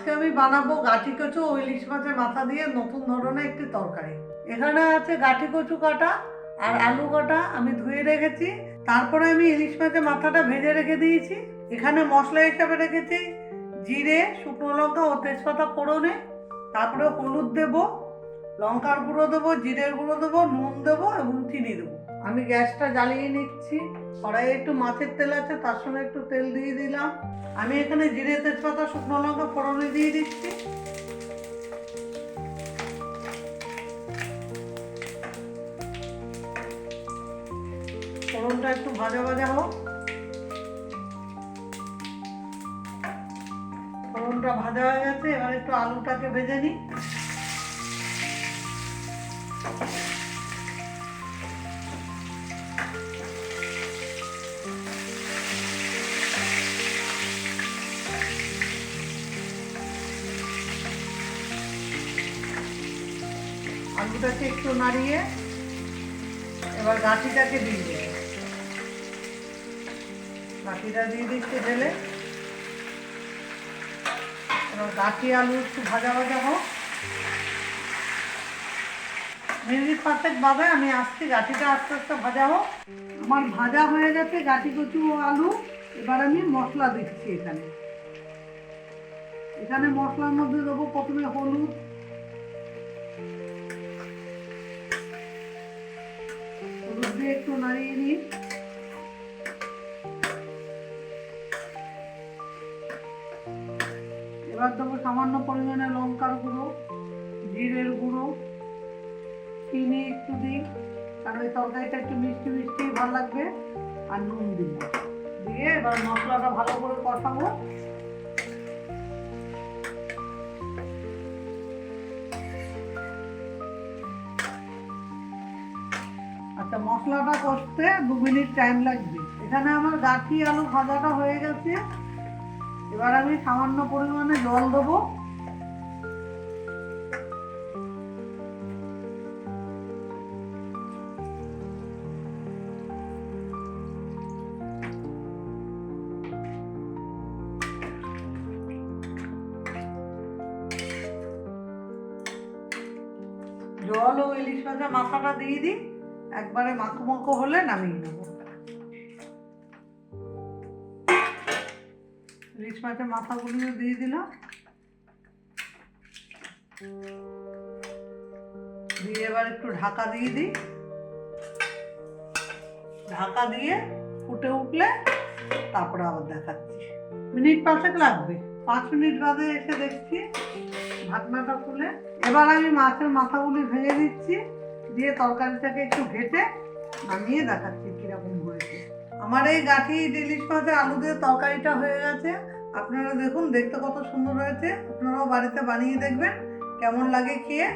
আজকে আমি বানাবো গাঠি কচু ও ইলিশ মাছের মাথা দিয়ে নতুন ধরনের একটি তরকারি। এখানে আছে গাঠি কচু কাটা আর আলু কাটা আমি ধুয়ে রেখেছি। তারপরে আমি ইলিশ মাছের মাথাটা ভেজে রেখে দিয়েছি। এখানে মশলা হিসাবে রেখেছি জিরে, শুকনো লঙ্কা ও তেজপাতা ফোড়নে। তারপরে হলুদ দেবো, লঙ্কার গুঁড়ো দেবো, জিরের গুঁড়ো দেবো, নুন দেবো এবং চিনি দেবো। আমি গ্যাসটা জ্বালিয়ে নিচ্ছি। কড়াইয়ে একটু মাছের তেল আছে, তার সঙ্গে একটু তেল দিয়ে দিলাম। আমি এখানে জিরে, তেজপাতা, শুকনো লঙ্কা ফোড়নে দিয়ে দিচ্ছি। ফোড়নটা একটু ভাজা ভাজা হোক। ফোড়নটা ভাজা হয়ে গেছে, এবার একটু আলুটাকে ভেজে নিই। আলুটাকে একটু নাড়িয়ে এবার গাঠিটাকে দিয়ে দেবো। গাঠিটা দিয়ে দিচ্ছি ঢেলে। এবার গাঠি আলু একটু ভাজা ভাজা হোক। মিনিট 5 বাদে আমি আসছি, গাঠিটা আস্তে আস্তে ভাজা হোক। আমার ভাজা হয়ে গেছে গাঠি কচু ও আলু। এবার আমি মশলা দিচ্ছি। এখানে মশলার মধ্যে দেবো প্রথমে হলুদ, হলুদ দিয়ে একটু নাড়িয়ে নিই। এবার দেবো সামান্য পরিমাণে লঙ্কার গুঁড়ো, জিরের গুঁড়ো, চিনি একটু দিই কারণ এই তরকারিটা একটু মিষ্টি মিষ্টি ভালো লাগবে, আর নুন দিই। দিয়ে এবার মশলাটা ভালো করে কষাবো। আচ্ছা, মশলাটা কষতে 2 মিনিট টাইম লাগবে। এখানে আমার গাঠি আলু ভাজাটা হয়ে গেছে। এবার আমি সামান্য পরিমাণে জল দেবো। জল ও ইলিশ মাছের মাথাটা দিয়ে দিই। একবারে মাখো মাখো হলে নামিয়ে নেব। ইলিশ মাছের মাথাগুলো দিয়ে দিলাম। দিয়ে এবার একটু ঢাকা দিয়ে দিই। ঢাকা দিয়ে ফুটে উঠলে তারপরে আবার দেখাচ্ছি। মিনিট 5 লাগবে। 5 মিনিট বাদে এসে দেখছি ঢাকনাটা খুলে। এবার আমি মাছের মাথাগুলি ভেঙে দিচ্ছি, দিয়ে তরকারিটাকে একটু ঘেটে নামিয়ে দেখাচ্ছি কিরকম হয়েছে। আমার এই গাঠি ইলিশ মাছের আলু দিয়ে তরকারিটা হয়ে গেছে। আপনারা দেখুন, দেখতে কত সুন্দর হয়েছে। আপনারাও বাড়িতে বানিয়ে দেখবেন কেমন লাগে খেয়ে।